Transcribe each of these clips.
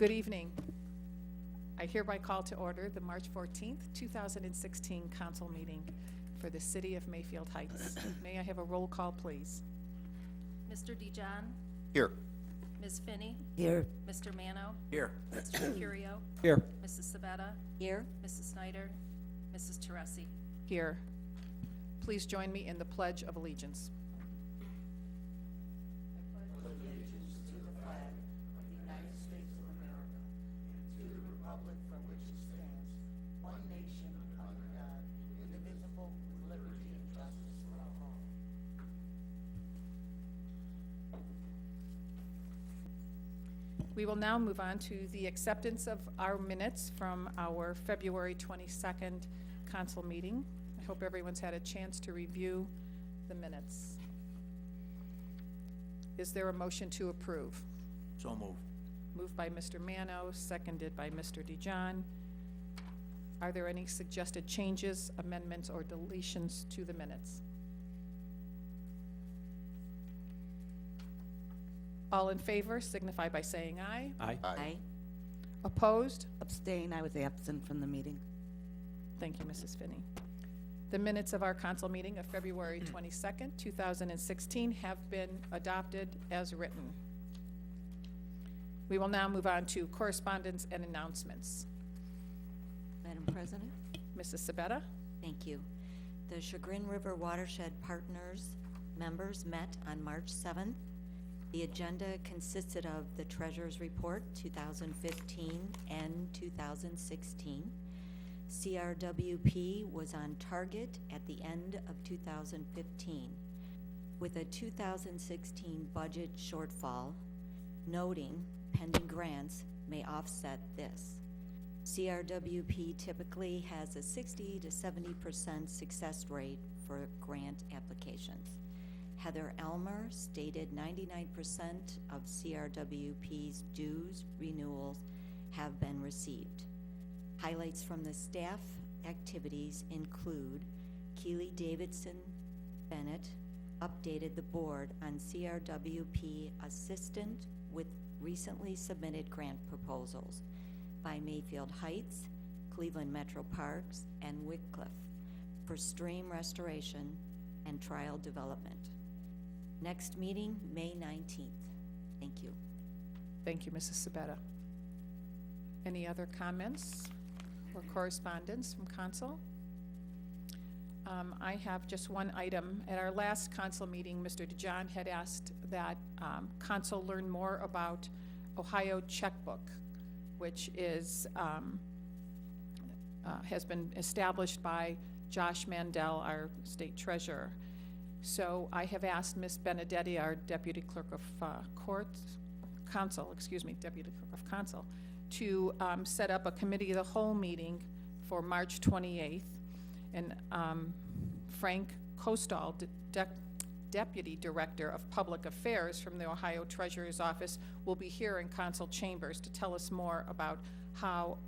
Good evening. I hereby call to order the March 14th, 2016 council meeting for the City of Mayfield Heights. May I have a roll call, please? Mr. DeJohn, Here. Ms. Finney, Here. Mr. Mano, Here. Mr. Mercurio, Here. Mrs. Sabetta, Here. Mrs. Snyder, Mrs. Teresi. Here. Please join me in the Pledge of Allegiance. We will now move on to the acceptance of our minutes from our February 22nd council meeting. I hope everyone's had a chance to review the minutes. Is there a motion to approve? So moved. Moved by Mr. Mano, seconded by Mr. DeJohn. Are there any suggested changes, amendments, or deletions to the minutes? All in favor signify by saying aye. Aye. Aye. Opposed? Abstain. I was absent from the meeting. Thank you, Mrs. Finney. The minutes of our council meeting of February 22nd, 2016 have been adopted as written. We will now move on to correspondence and announcements. Madam President, Mrs. Sabetta? thank you. The Chagrin River Watershed Partners members met on March 7th. The agenda consisted of the Treasurer's Report 2015 and 2016. CRWP was on target at the end of 2015 with a 2016 budget shortfall, noting pending grants may offset this. CRWP typically has a 60 to 70% success rate for grant applications. Heather Elmer stated 99% of CRWP's dues renewals have been received. Highlights from the staff activities include Keely Davidson Bennett updated the board on CRWP assistant with recently submitted grant proposals by Mayfield Heights, Cleveland Metro Parks, and Wycliffe for stream restoration and trial development. Next meeting, May 19th. Thank you. Thank you, Mrs. Sabetta. Any other comments or correspondence from council? I have just one item. At our last council meeting, Mr. DeJohn had asked that council learn more about Ohio Checkbook, which is has been established by Josh Mandel, our state treasurer. So I have asked Ms. Benedetti, our Deputy Clerk of Deputy Clerk of Council, to set up a committee of the whole meeting for March 28th. And Frank Kostal, Deputy Director of Public Affairs from the Ohio Treasurer's Office, will be here in council chambers to tell us more about how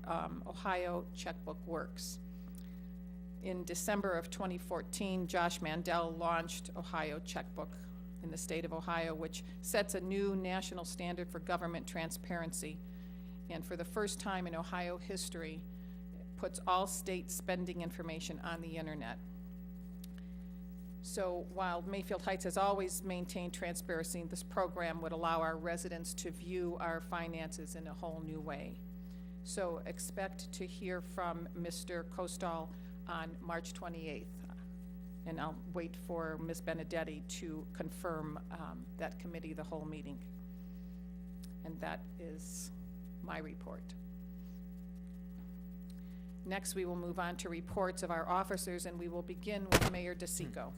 Ohio Checkbook works. In December of 2014, Josh Mandel launched Ohio Checkbook in the state of Ohio, which sets a new national standard for government transparency. And for the first time in Ohio history, puts all state spending information on the internet. So while Mayfield Heights has always maintained transparency, this program would allow our residents to view our finances in a whole new way. So expect to hear from Mr. Kostal on March 28th. And I'll wait for Ms. Benedetti to confirm that committee of the whole meeting. And that is my report. Next, we will move on to reports of our officers, and we will begin with Mayor DeSico.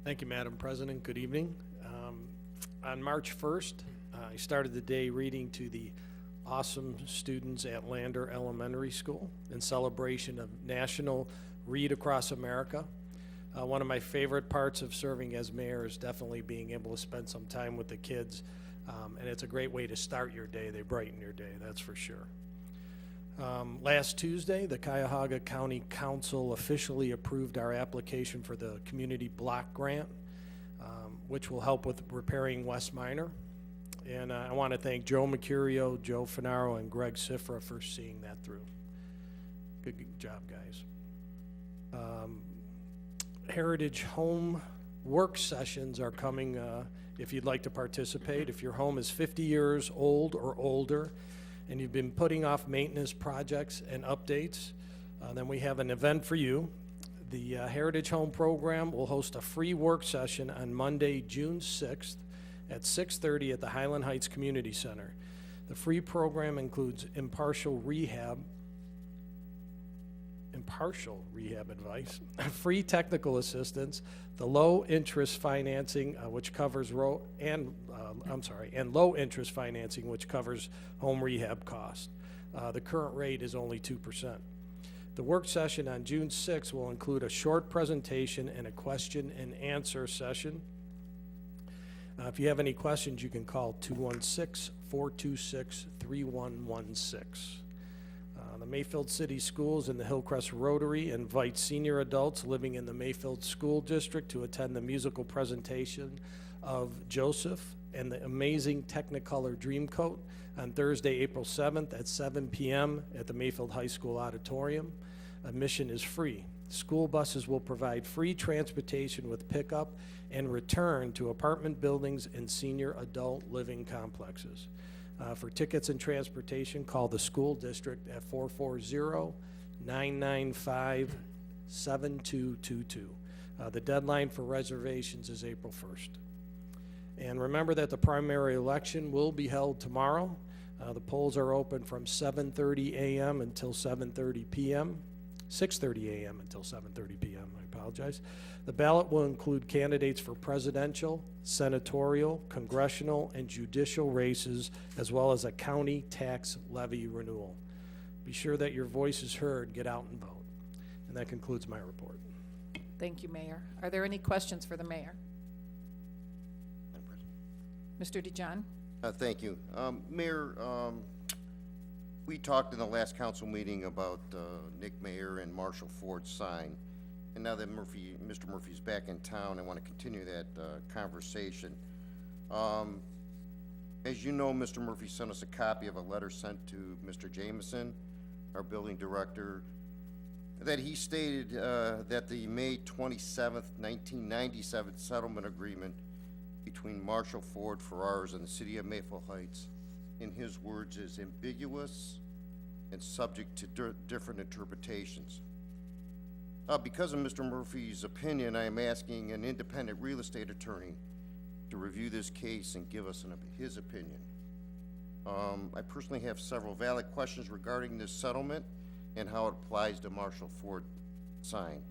Thank you, Madam President. Good evening. On March 1st, I started the day reading to the awesome students at Lander Elementary School in celebration of National Read Across America. One of my favorite parts of serving as mayor is definitely being able to spend some time with the kids, and it's a great way to start your day. They brighten your day, that's for sure. Last Tuesday, the Cuyahoga County Council officially approved our application for the Community Block Grant, which will help with repairing West Minor. And I want to thank Joe Mercurio, Joe Finaro, and Greg Sifra for seeing that through. Good job, guys. Heritage Home work sessions are coming if you'd like to participate. If your home is 50 years old or older and you've been putting off maintenance projects and updates, then we have an event for you. The Heritage Home program will host a free work session on Monday, June 6th at 6:30 at the Highland Heights Community Center. The free program includes impartial rehab advice, free technical assistance, the low interest financing, which covers and low interest financing, which covers home rehab costs. The current rate is only 2%. The work session on June 6th will include a short presentation and a question and answer session. If you have any questions, you can call 216-426-3116. The Mayfield City Schools and the Hillcrest Rotary invite senior adults living in the Mayfield School District to attend the musical presentation of Joseph and the Amazing Technicolor Dreamcoat on Thursday, April 7th at 7 p.m. at the Mayfield High School Auditorium. Admission is free. School buses will provide free transportation with pickup and return to apartment buildings and senior adult living complexes. For tickets and transportation, call the school district at 440-995-7222. The deadline for reservations is April 1st. And remember that the primary election will be held tomorrow. The polls are open from 7:30 a.m. until 7:30 p.m., 6:30 a.m. until 7:30 p.m., I apologize. The ballot will include candidates for presidential, senatorial, congressional, and judicial races, as well as a county tax levy renewal. Be sure that your voice is heard. Get out and vote. And that concludes my report. Thank you, Mayor. Are there any questions for the mayor? Mr. DeJohn? Thank you. Mayor, we talked in the last council meeting about Nick Mayer and Marshall Ford's sign. And now that Mr. Murphy's back in town, I want to continue that conversation. As you know, Mr. Murphy sent us a copy of a letter sent to Mr. Jameson, our building director, that he stated that the May 27th, 1997 settlement agreement between Marshall Ford Ferraris and the city of Mayfield Heights, in his words, is ambiguous and subject to different interpretations. Because of Mr. Murphy's opinion, I am asking an independent real estate attorney to review this case and give us his opinion. I personally have several valid questions regarding this settlement and how it applies to Marshall Ford sign.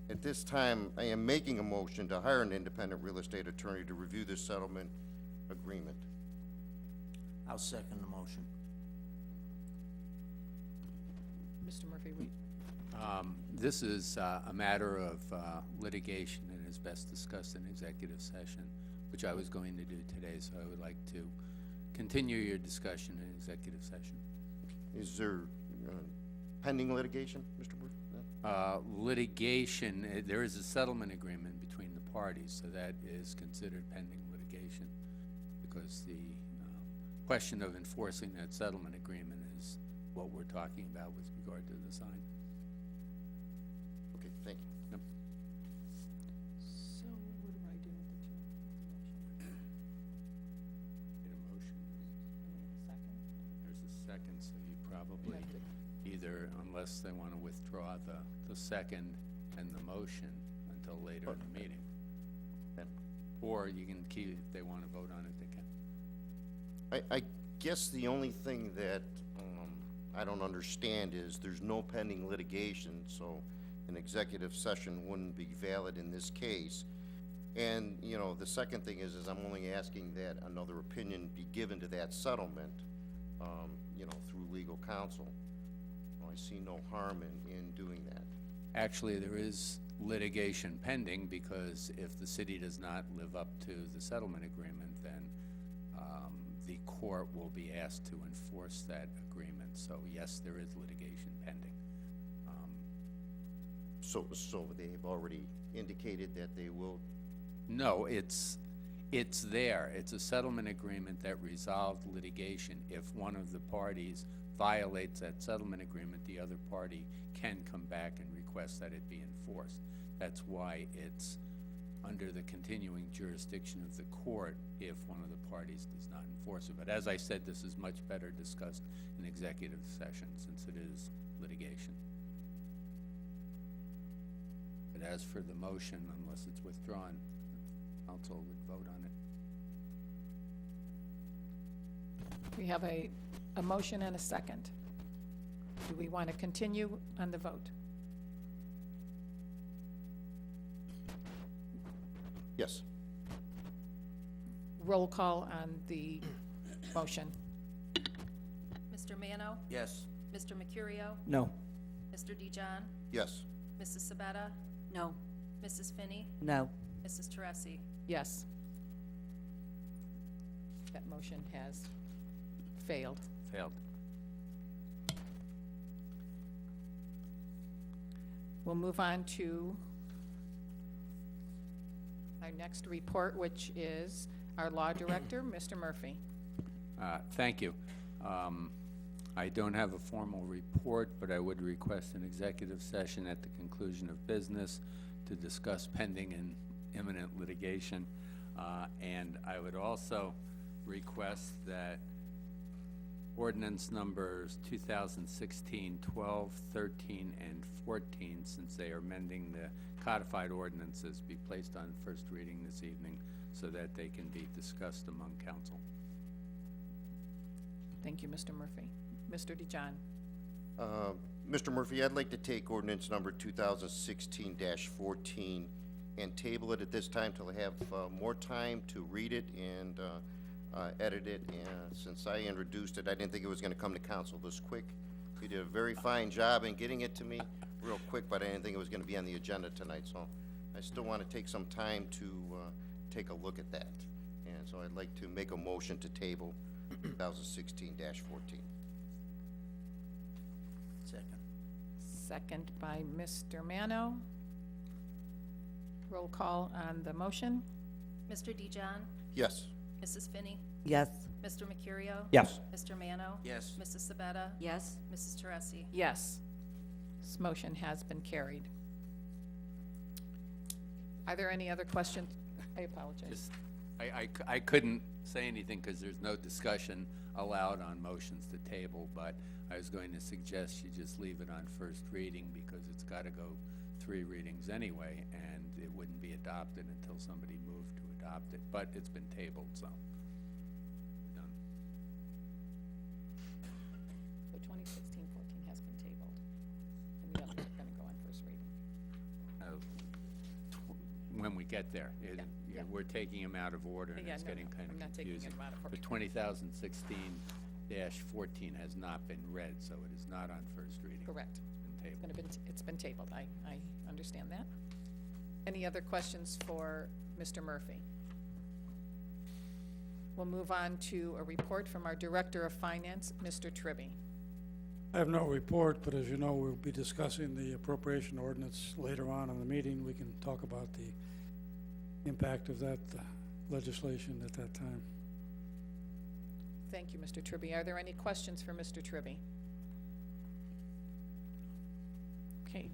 At this time, I am making a motion to hire an independent real estate attorney to review this settlement agreement. I'll second the motion. Mr. Murphy, This is a matter of litigation and is best discussed in executive session, which I was going to do today, so I would like to continue your discussion in executive session. Is there pending litigation, Mr. Murphy? No? Litigation, there is a settlement agreement between the parties, so that is considered pending litigation, because the question of enforcing that settlement agreement is what we're talking about with regard to the sign. Okay, thank you. Yep. so what do I do with the Need a motion? second? There's a second, so you probably either, unless they want to withdraw the second and the motion until later in the meeting. Okay. Or you can keep, if they want to vote on it, they can. I guess the only thing that I don't understand is there's no pending litigation, so an executive session wouldn't be valid in this case. And, you know, the second thing is I'm only asking that another opinion be given to that settlement, you know, through legal counsel. I see no harm in doing that. Actually, there is litigation pending, because if the city does not live up to the settlement agreement, then the court will be asked to enforce that agreement. So yes, there is litigation pending. So they've already indicated that they will. No, it's It's there. It's a settlement agreement that resolved litigation. If one of the parties violates that settlement agreement, the other party can come back and request that it be enforced. That's why it's under the continuing jurisdiction of the court if one of the parties does not enforce it. But as I said, this is much better discussed in executive session since it is litigation. But as for the motion, unless it's withdrawn, council would vote on it. We have a motion and a second. Do we want to continue on the vote? Yes. Roll call on the motion. Mr. Mano? Yes. Mr. Mercurio? No. Mr. DeJohn? Yes. Mrs. Sabetta? No. Mrs. Finney? No. Mrs. Teresi? Yes. That motion has failed. Failed. We'll move on to our next report, which is our law director, Mr. Murphy. Thank you. I don't have a formal report, but I would request an executive session at the conclusion of business to discuss pending and imminent litigation. And I would also request that ordinance numbers 2016, 12, 13, and 14, since they are amending the codified ordinances, be placed on first reading this evening so that they can be discussed among council. Thank you, Mr. Murphy. Mr. DeJohn. Mr. Murphy, I'd like to take ordinance number 2016-14 and table it at this time till I have more time to read it and edit it. And since I introduced it, I didn't think it was going to come to council this quick. You did a very fine job in getting it to me real quick, but I didn't think it was going to be on the agenda tonight. So I still want to take some time to take a look at that. And so I'd like to make a motion to table 2016-14. Second. Second by Mr. Mano. Roll call on the motion. Mr. DeJohn? Yes. Mrs. Finney? Yes. Mr. Mercurio? Yes. Mr. Mano? Yes. Mrs. Sabetta? Yes. Mrs. Teresi? Yes. This motion has been carried. Are there any other questions? I apologize. Just, I couldn't say anything because there's no discussion allowed on motions to table, but I was going to suggest you just leave it on first reading because it's got to go 3 readings anyway, and it wouldn't be adopted until somebody moved to adopt it, but it's been tabled, so. Done. So 2016-14 has been tabled, and the others are going to go on first reading. When we get there. Yeah. We're taking them out of order, and Yeah, it's no, getting no, kind I'm of not taking confusing. them out of order. The 2016-14 has not been read, so it is not on first reading. Correct. It's been tabled. It's been tabled. I understand that. Any other questions for Mr. Murphy? We'll move on to a report from our Director of Finance, Mr. Tribby. I have no report, but as you know, we'll be discussing the appropriation ordinance later on in the meeting. We can talk about the impact of that legislation at that time. Thank you, Mr. Tribby. Are there any questions for Mr. Tribby? Okay.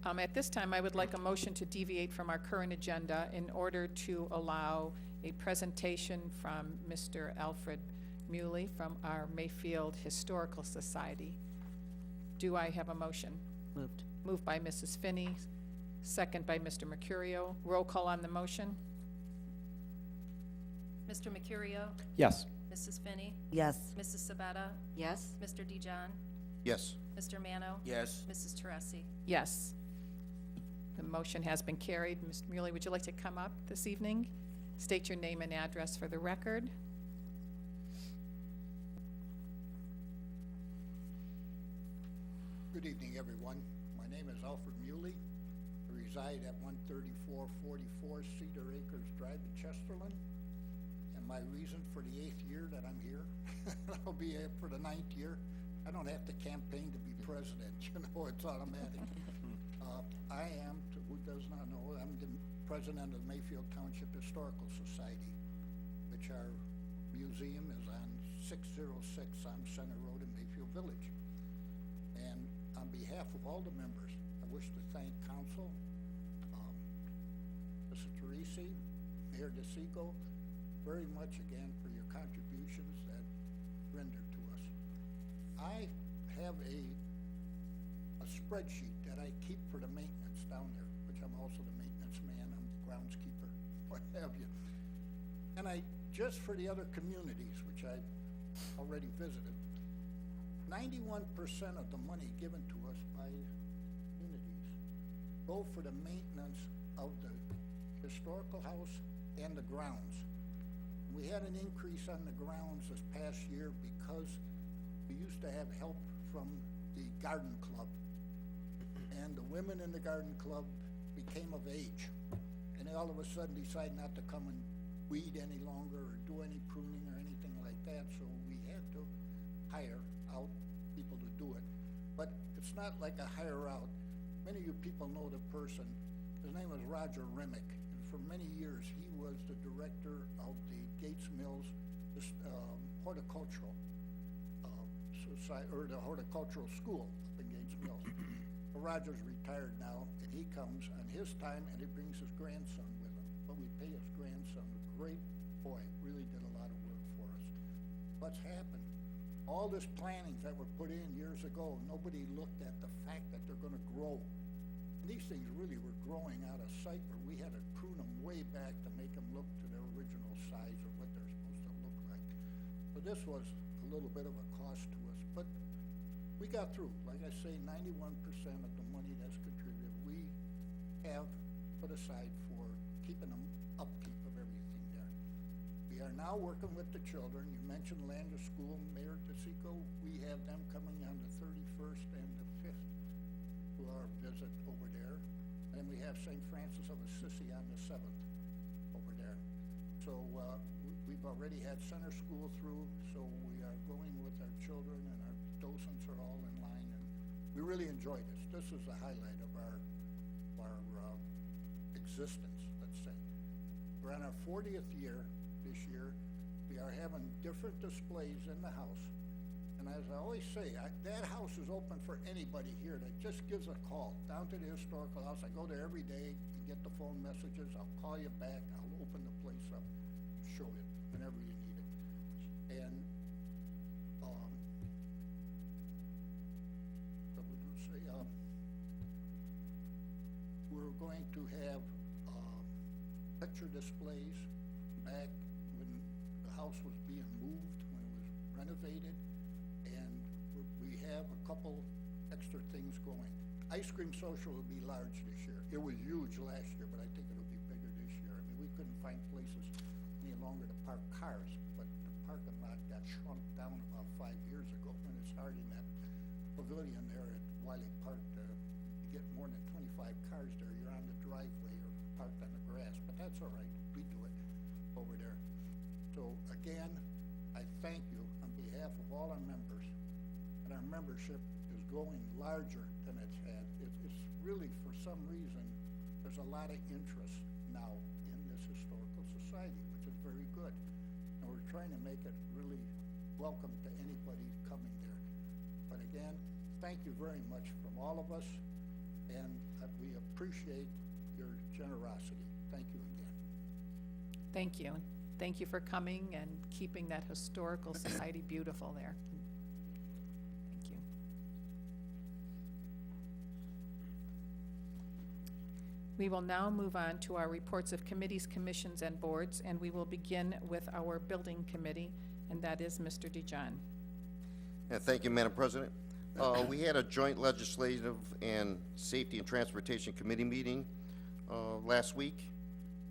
At this time, I would like a motion to deviate from our current agenda in order to allow a presentation from Mr. Alfred Muley from our Mayfield Historical Society. Do I have a motion? Moved. Moved by Mrs. Finney, second by Mr. Mercurio. Roll call on the motion. Mr. Mercurio? Yes. Mrs. Finney? Yes. Mrs. Sabetta? Yes. Mr. DeJohn? Yes. Mr. Mano? Yes. Mrs. Teresi? Yes. The motion has been carried. Mr. Muley, would you like to come up this evening? State your name and address for the record. Good evening, everyone. My name is Alfred Muley. I reside at 13444 Cedar Acres Drive in Chesterland. And my reason for the 8th year that I'm here, I'll be here for the 9th year. I don't have to campaign to be president, you know, it's automatic. I am, who does not know, I'm the president of the Mayfield Township Historical Society, which our museum is on 606 on Center Road in Mayfield Village. And on behalf of all the members, I wish to thank council, Mrs. Teresi, Mayor DeSico, very much again for your contributions that rendered to us. I have a spreadsheet that I keep for the maintenance down there, which I'm also the maintenance man, I'm the groundskeeper, what have you. And just for the other communities, which I already visited, 91% of the money given to us by communities go for the maintenance of the historical house and the grounds. We had an increase on the grounds this past year because we used to have help from the garden club. And the women in the garden club became of age. And they all of a sudden decided not to come and weed any longer or do any pruning or anything like that, so we had to hire out people to do it. But it's not like a hire out. Many of you people know the person. His name was Roger Remick. And for many years, he was the director of the Gates Mills horticultural society, or the horticultural school up in Gates Mills. Well, Roger's retired now, and he comes on his time, and he brings his grandson with him. But we pay his grandson, a great boy, really did a lot of work for us. What's happened? All this plantings that were put in years ago, nobody looked at the fact that they're gonna grow. And these things really were growing out of sight, where we had to prune them way back to make them look to their original size or what they're supposed to look like. So this was a little bit of a cost to us, but we got through. Like I say, 91% of the money that's contributed, we have put aside for keeping them upkeep of everything there. We are now working with the children. You mentioned Lander School, Mayor DeSico. We have them coming on the 31st and the 5th to our visit over there. And we have St. Francis of Assisi on the 7th over there. So we've already had center school through, so we are going with our children, and our docents are all in line, and we really enjoy this. This is the highlight of our existence, let's say. We're on our 40th year this year. We are having different displays in the house. And as I always say, that house is open for anybody here that just gives a call down to the historical house. I go there every day and get the phone messages. I'll call you back. I'll open the place up and show you whenever you need it. And what was I gonna say? We're going to have picture displays back when the house was being moved, when it was renovated, and we have a couple extra things going. Ice cream social will be large this year. It was huge last year, but I think it'll be bigger this year. I mean, we couldn't find places any longer to park cars, but the parking lot got shrunk down about 5 years ago, and it's hard in that pavilion there at Wiley Park to get more than 25 cars there. You're on the driveway or parked on the grass, but that's all right. We do it over there. So again, I thank you on behalf of all our members, and our membership is growing larger than it's had. It's really, for some reason, there's a lot of interest now in this historical society, which is very good. And we're trying to make it really welcome to anybody coming there. But again, thank you very much from all of us, and we appreciate your generosity. Thank you again. Thank you. Thank you for coming and keeping that historical society beautiful there. Thank you. We will now move on to our reports of committees, commissions, and boards, and we will begin with our building committee, and that is Mr. DeJohn. Thank you, Madam President. We had a joint legislative and safety and transportation committee meeting last week,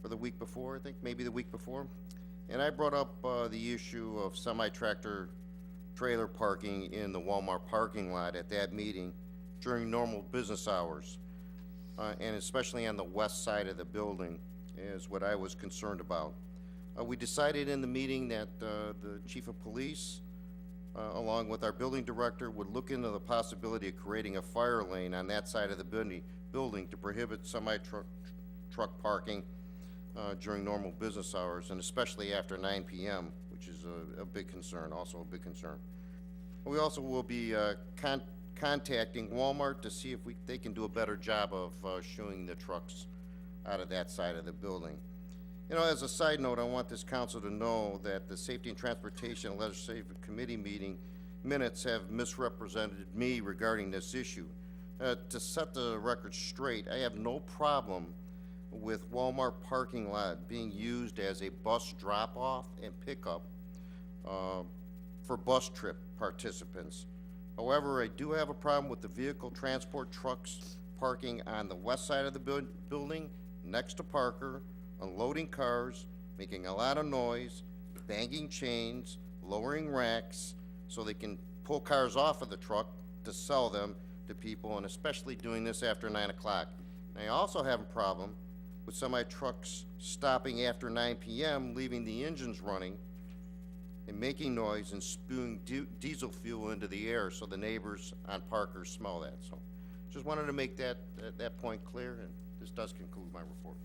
or the week before, I think, maybe the week before. And I brought up the issue of semi-tractor trailer parking in the Walmart parking lot at that meeting during normal business hours, and especially on the west side of the building is what I was concerned about. We decided in the meeting that the chief of police, along with our building director, would look into the possibility of creating a fire lane on that side of the building to prohibit semi-truck parking during normal business hours, and especially after 9 PM, which is a big concern, also a big concern. We also will be contacting Walmart to see if they can do a better job of shooing the trucks out of that side of the building. You know, as a side note, I want this council to know that the Safety and Transportation Legislative Committee meeting minutes have misrepresented me regarding this issue. To set the record straight, I have no problem with Walmart parking lot being used as a bus drop-off and pickup for bus trip participants. However, I do have a problem with the vehicle transport trucks parking on the west side of the building, next to Parker, unloading cars, making a lot of noise, banging chains, lowering racks, so they can pull cars off of the truck to sell them to people, and especially doing this after 9 o'clock. I also have a problem with semi-trucks stopping after 9 PM, leaving the engines running and making noise and spewing diesel fuel into the air, so the neighbors on Parker smell that. So just wanted to make that point clear, and this does conclude my report.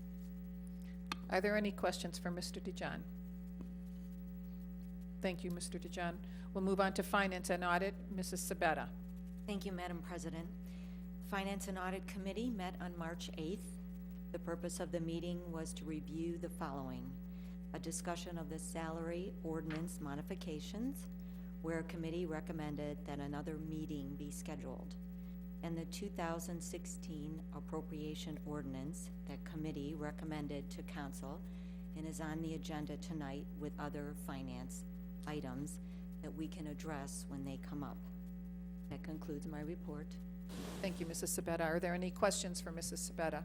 Are there any questions for Mr. DeJohn? Thank you, Mr. DeJohn. We'll move on to Finance and Audit. Mrs. Sabetta. Thank you, Madam President. Finance and Audit Committee met on March 8th. The purpose of the meeting was to review the following: a discussion of the salary ordinance modifications, where a committee recommended that another meeting be scheduled, and the 2016 appropriation ordinance that committee recommended to council and is on the agenda tonight with other finance items that we can address when they come up. That concludes my report. Thank you, Mrs. Sabetta. Are there any questions for Mrs. Sabetta?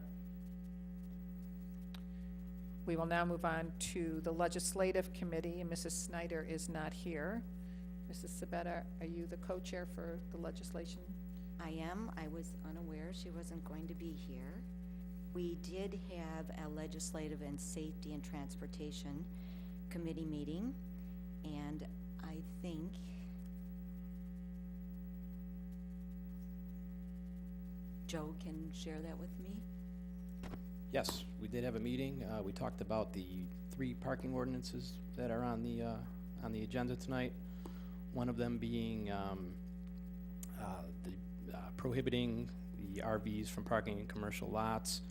We will now move on to the Legislative Committee, and Mrs. Snyder is not here. Mrs. Sabetta, are you the co-chair for the legislation? I am. I was unaware she wasn't going to be here. We did have a Legislative and Safety and Transportation Committee meeting, and I think Joe can share that with me. Yes, we did have a meeting. We talked about the 3 parking ordinances that are on the agenda tonight. One of them being prohibiting the RVs from parking in commercial lots.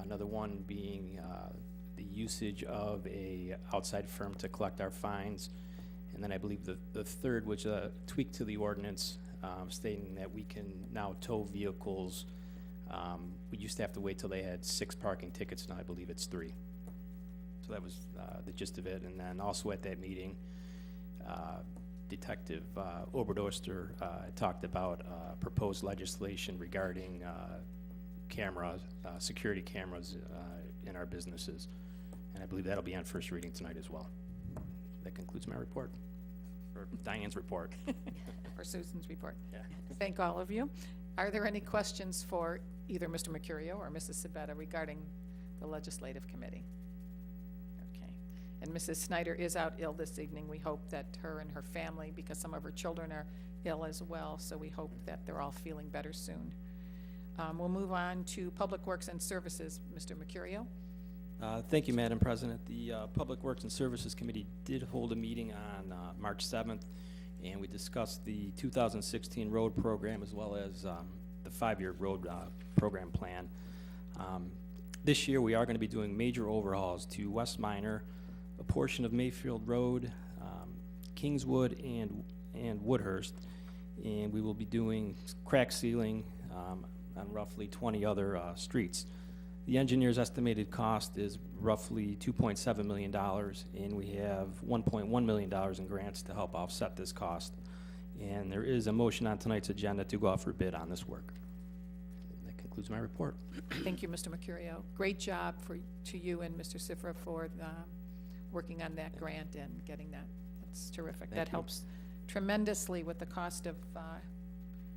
Another one being the usage of a outside firm to collect our fines. And then I believe the third, which tweak to the ordinance, stating that we can now tow vehicles. We used to have to wait till they had 6 parking tickets, now I believe it's 3. So that was the gist of it. And then also at that meeting, Detective Oberdoster talked about proposed legislation regarding cameras, security cameras in our businesses. And I believe that'll be on first reading tonight as well. That concludes my report, or Diane's report. Or Susan's report? Yeah. Thank all of you. Are there any questions for either Mr. Mercurio or Mrs. Sabetta regarding the Legislative Committee? Okay. And Mrs. Snyder is out ill this evening. We hope that her and her family, because some of her children are ill as well, so we hope that they're all feeling better soon. We'll move on to Public Works and Services. Mr. Mercurio? Thank you, Madam President. The Public Works and Services Committee did hold a meeting on March 7th, and we discussed the 2016 road program as well as the 5-year road program plan. This year, we are going to be doing major overhauls to West Minor, a portion of Mayfield Road, Kingswood, and Woodhurst, and we will be doing crack sealing on roughly 20 other streets. The engineer's estimated cost is roughly $2.7 million, and we have $1.1 million in grants to help offset this cost. And there is a motion on tonight's agenda to go out for bid on this work. That concludes my report. Thank you, Mr. Mercurio. Great job to you and Mr. Sifra for working on that grant and getting that. That's terrific. Thank That you. helps tremendously with the cost of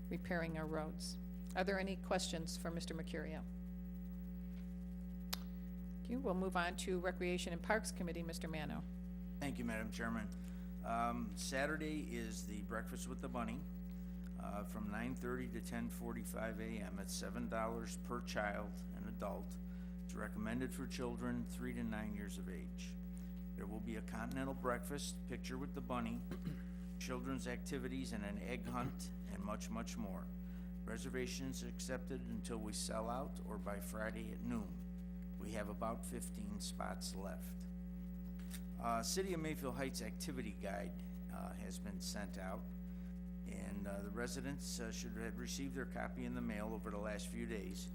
repairing our roads. Are there any questions for Mr. Mercurio? Thank you. We'll move on to Recreation and Parks Committee. Mr. Mano. Thank you, Madam Chairman. Saturday is the Breakfast with the Bunny, from 9:30 to 10:45 a.m. at $7 per child and adult. It's recommended for children 3 to 9 years of age. There will be a continental breakfast, picture with the bunny, children's activities and an egg hunt, and much, much more. Reservations accepted until we sell out or by Friday at noon. We have about 15 spots left. City of Mayfield Heights Activity Guide has been sent out, and the residents should have received their copy in the mail over the last few days.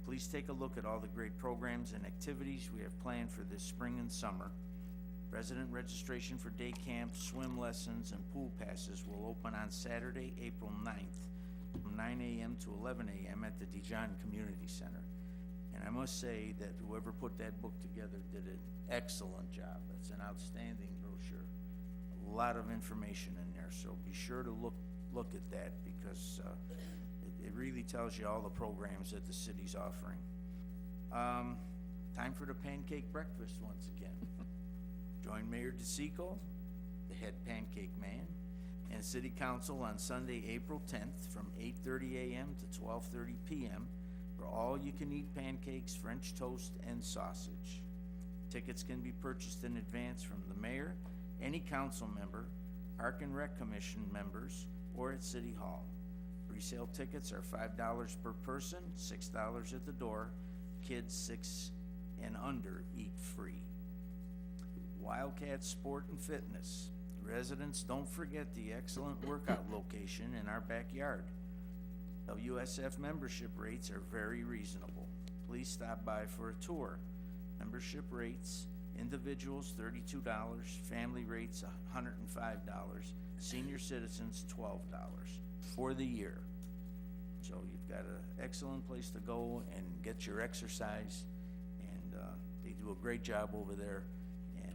Please take a look at all the great programs and activities we have planned for this spring and summer. Resident registration for day camps, swim lessons, and pool passes will open on Saturday, April 9th, from 9 a.m. to 11 a.m. at the Dijon Community Center. And I must say that whoever put that book together did an excellent job. It's an outstanding brochure. A lot of information in there, so be sure to look at that, because it really tells you all the programs that the city's offering. Time for the pancake breakfast once again. Join Mayor DeSico, the head pancake man, and City Council on Sunday, April 10th from 8:30 a.m. to 12:30 p.m. for all-you-can-eat pancakes, French toast, and sausage. Tickets can be purchased in advance from the mayor, any council member, Park and Rec Commission members, or at City Hall. Resale tickets are $5 per person, $6 at the door. Kids 6 and under eat free. Wildcat Sport and Fitness. Residents, don't forget the excellent workout location in our backyard. WSF membership rates are very reasonable. Please stop by for a tour. Membership rates, individuals $32, family rates $105, senior citizens $12 for the year. So you've got an excellent place to go and get your exercise, and they do a great job over there, and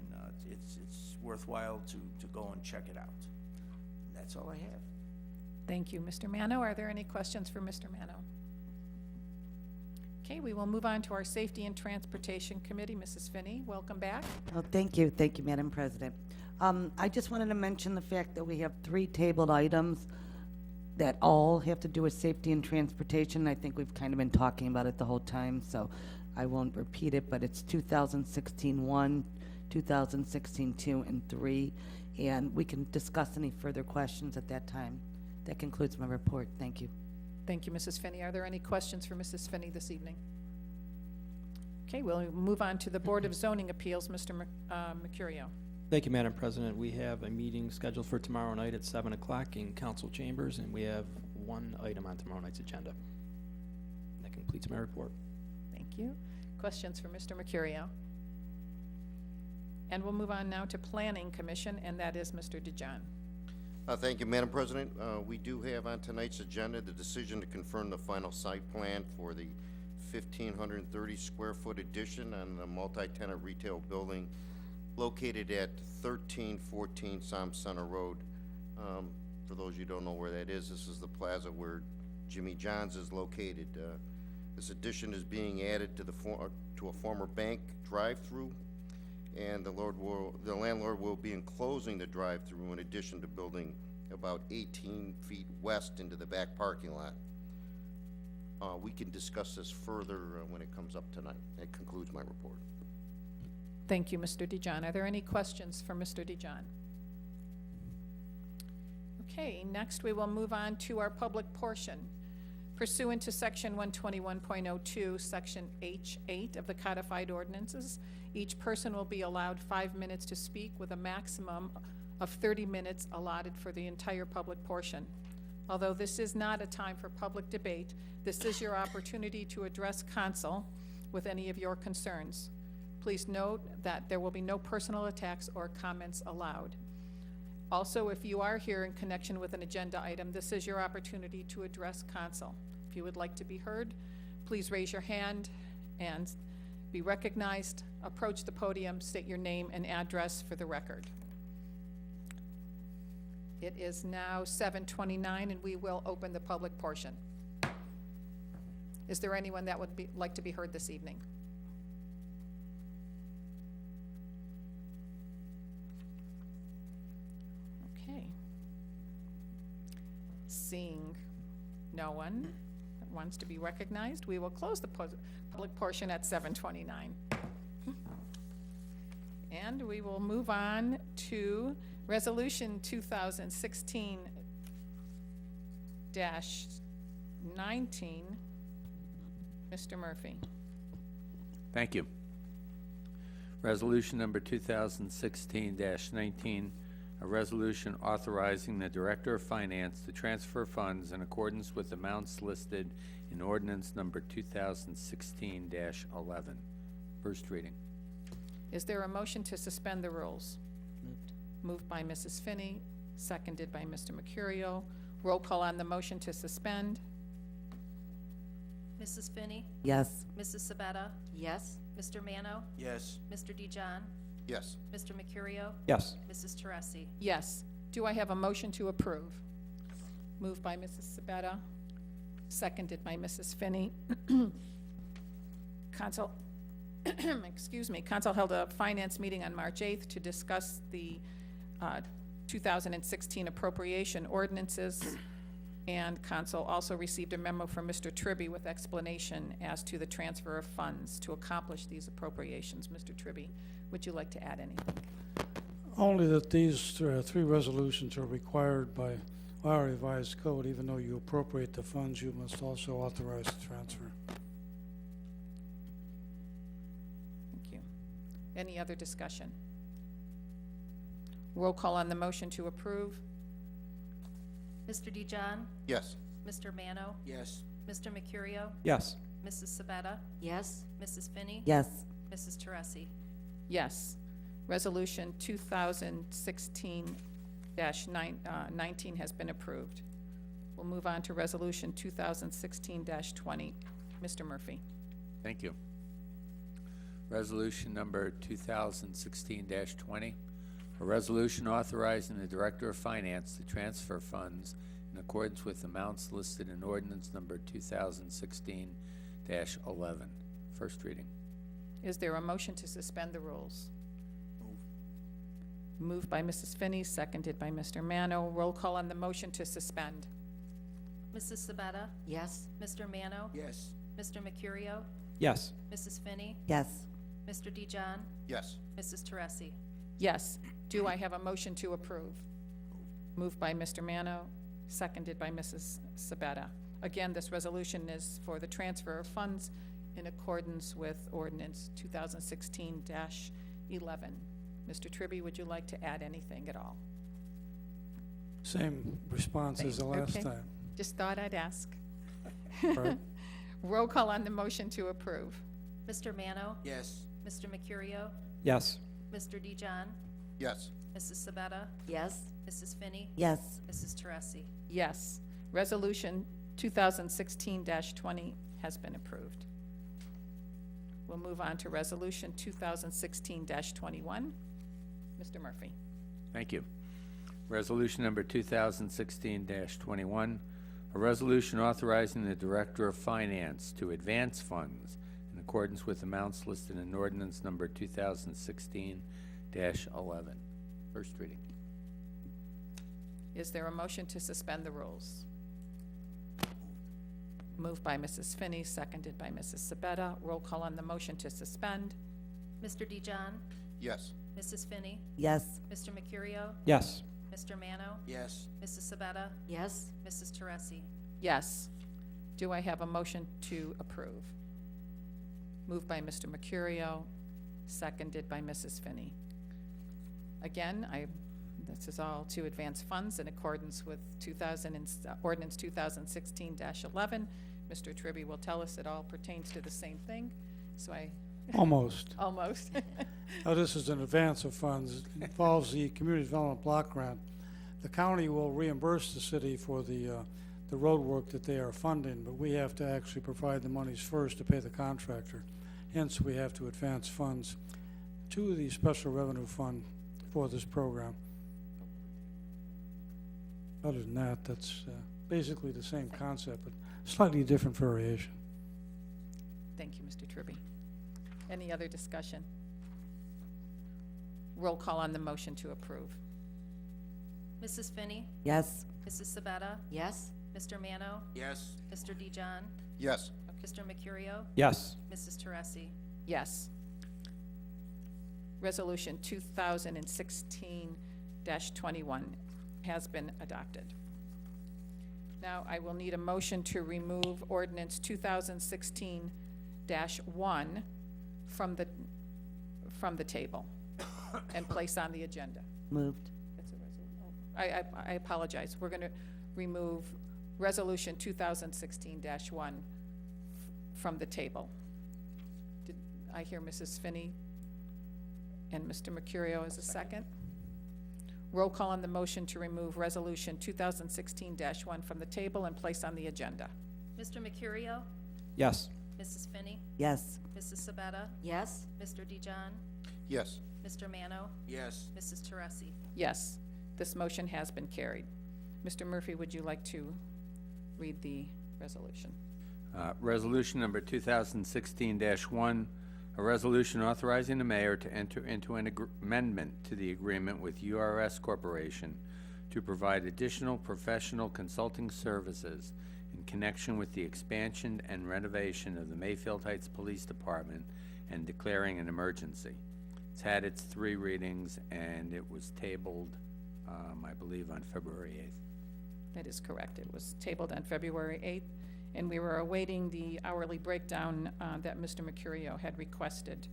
it's worthwhile to go and check it out. That's all I have. Thank you, Mr. Mano. Are there any questions for Mr. Mano? Okay, we will move on to our Safety and Transportation Committee. Mrs. Finney, welcome back. Oh, thank you, Madam President. I just wanted to mention the fact that we have 3 tabled items that all have to do with safety and transportation. I think we've kind of been talking about it the whole time, so I won't repeat it, but it's 2016-1, 2016-2, and 3, and we can discuss any further questions at that time. That concludes my report. Thank you. Thank you, Mrs. Finney. Are there any questions for Mrs. Finney this evening? Okay, we'll move on to the Board of Zoning Appeals. Mr. Mercurio. Thank you, Madam President. We have a meeting scheduled for tomorrow night at 7 o'clock in council chambers, and we have 1 item on tomorrow night's agenda. That completes my report. Thank you. Questions for Mr. Mercurio? And we'll move on now to Planning Commission, and that is Mr. DeJohn. Thank you, Madam President. We do have on tonight's agenda the decision to confirm the final site plan for the 1,530 square foot addition on the multi-tenant retail building located at 1314 Som Center Road. For those of you who don't know where that is, this is the plaza where Jimmy John's is located. This addition is being added to to a former bank drive-through, and the landlord will be enclosing the drive-through in addition to building about 18 feet west into the back parking lot. We can discuss this further when it comes up tonight. That concludes my report. Thank you, Mr. DeJohn. Are there any questions for Mr. DeJohn? Okay, next we will move on to our public portion. Pursuant to Section 121.02, Section H8 of the codified ordinances, each person will be allowed 5 minutes to speak with a maximum of 30 minutes allotted for the entire public portion. Although this is not a time for public debate, this is your opportunity to address council with any of your concerns. Please note that there will be no personal attacks or comments allowed. Also, if you are here in connection with an agenda item, this is your opportunity to address council. If you would like to be heard, please raise your hand and be recognized. Approach the podium, state your name and address for the record. It is now 7:29, and we will open the public portion. Is there anyone that would like to be heard this evening? Okay. Seeing no one, wants to be recognized, we will close the public portion at 7:29. And we will move on to Resolution 2016-19. Mr. Murphy. Thank you. Resolution number 2016-19, a resolution authorizing the Director of Finance to transfer funds in accordance with amounts listed in ordinance number 2016-11. First reading. Is there a motion to suspend the rules? Moved by Mrs. Finney, seconded by Mr. Mercurio. Roll call on the motion to suspend. Mrs. Finney, Yes. Mrs. Sabetta, Yes? Mr. Mano, Yes. Mr. DeJohn, Yes. Mr. Mercurio, Yes. Mrs. Teresi. Yes. Do I have a motion to approve? Moved by Mrs. Sabetta, seconded by Mrs. Finney. Council, excuse me, council held a finance meeting on March 8th to discuss the 2016 appropriation ordinances, and council also received a memo from Mr. Tribby with explanation as to the transfer of funds to accomplish these appropriations. Mr. Tribby, would you like to add anything? Only that these three resolutions are required by our revised code. Even though you appropriate the funds, you must also authorize the transfer. Thank you. Any other discussion? Roll call on the motion to approve. Mr. DeJohn, Yes. Mr. Mano, Yes. Mr. Mercurio, Yes. Mrs. Sabetta, Yes? Mrs. Finney, Yes. Mrs. Teresi. Yes. Resolution 2016-19 has been approved. We'll move on to Resolution 2016-20. Mr. Murphy. Thank you. Resolution number 2016-20, a resolution authorizing the Director of Finance to transfer funds in accordance with amounts listed in ordinance number 2016-11. First reading. Is there a motion to suspend the rules? Moved by Mrs. Finney, seconded by Mr. Mano. Roll call on the motion to suspend. Mrs. Sabetta, Yes? Mr. Mano, Yes. Mr. Mercurio, Yes. Mrs. Finney, Yes. Mr. DeJohn, Yes. Mrs. Teresi. Yes. Do I have a motion to approve? Moved by Mr. Mano, seconded by Mrs. Sabetta. Again, this resolution is for the transfer of funds in accordance with ordinance 2016-11. Mr. Tribby, would you like to add anything at all? Same response as the last Okay. time. Just thought I'd ask. Right. Roll call on the motion to approve. Mr. Mano, Yes. Mr. Mercurio, Yes. Mr. DeJohn, Yes. Mrs. Sabetta, Yes? Mrs. Finney, Yes. Mrs. Teresi. Yes. Resolution 2016-20 has been approved. We'll move on to Resolution 2016-21. Mr. Murphy. Thank you. Resolution number 2016-21, a resolution authorizing the Director of Finance to advance funds in accordance with amounts listed in ordinance number 2016-11. First reading. Is there a motion to suspend the rules? Moved by Mrs. Finney, seconded by Mrs. Sabetta. Roll call on the motion to suspend. Mr. DeJohn, Yes. Mrs. Finney, Yes. Mr. Mercurio, Yes. Mr. Mano, Yes. Mrs. Sabetta, Yes? Mrs. Teresi. Yes. Do I have a motion to approve? Moved by Mr. Mercurio, seconded by Mrs. Finney. Again, this is all to advance funds in accordance with ordinance 2016-11. Mr. Tribby will tell us it all pertains to the same thing, so Almost. almost. Now, this is an advance of funds. It involves the Community Development Block Grant. The county will reimburse the city for the road work that they are funding, but we have to actually provide the monies first to pay the contractor. Hence, we have to advance funds to the Special Revenue Fund for this program. Other than that, that's basically the same concept, but slightly different variation. Thank you, Mr. Tribby. Any other discussion? Roll call on the motion to approve. Mrs. Finney, Yes. Mrs. Sabetta, Yes? Mr. Mano, Yes. Mr. DeJohn, Yes. Mr. Mercurio, Yes. Mrs. Teresi. Yes. Resolution 2016-21 has been adopted. Now, I will need a motion to remove ordinance 2016-1 from the table and place on the agenda. Moved. That's a resolution. I apologize. We're going to remove resolution 2016-1 from the table. Did I hear Mrs. Finney and Mr. Mercurio as a second? Roll call on the motion to remove resolution 2016-1 from the table and place on the agenda. Mr. Mercurio, Yes. Mrs. Finney, Yes. Mrs. Sabetta, Yes? Mr. DeJohn, Yes. Mr. Mano, Yes. Mrs. Teresi. Yes, this motion has been carried. Mr. Murphy, would you like to read the resolution? Resolution number 2016-1, a resolution authorizing the mayor to enter into an amendment to the agreement with URS Corporation to provide additional professional consulting services in connection with the expansion and renovation of the Mayfield Heights Police Department and declaring an emergency. It's had its 3 readings, and it was tabled, I believe, on February 8th. That is correct. It was tabled on February 8th, and we were awaiting the hourly breakdown that Mr. Mercurio had requested.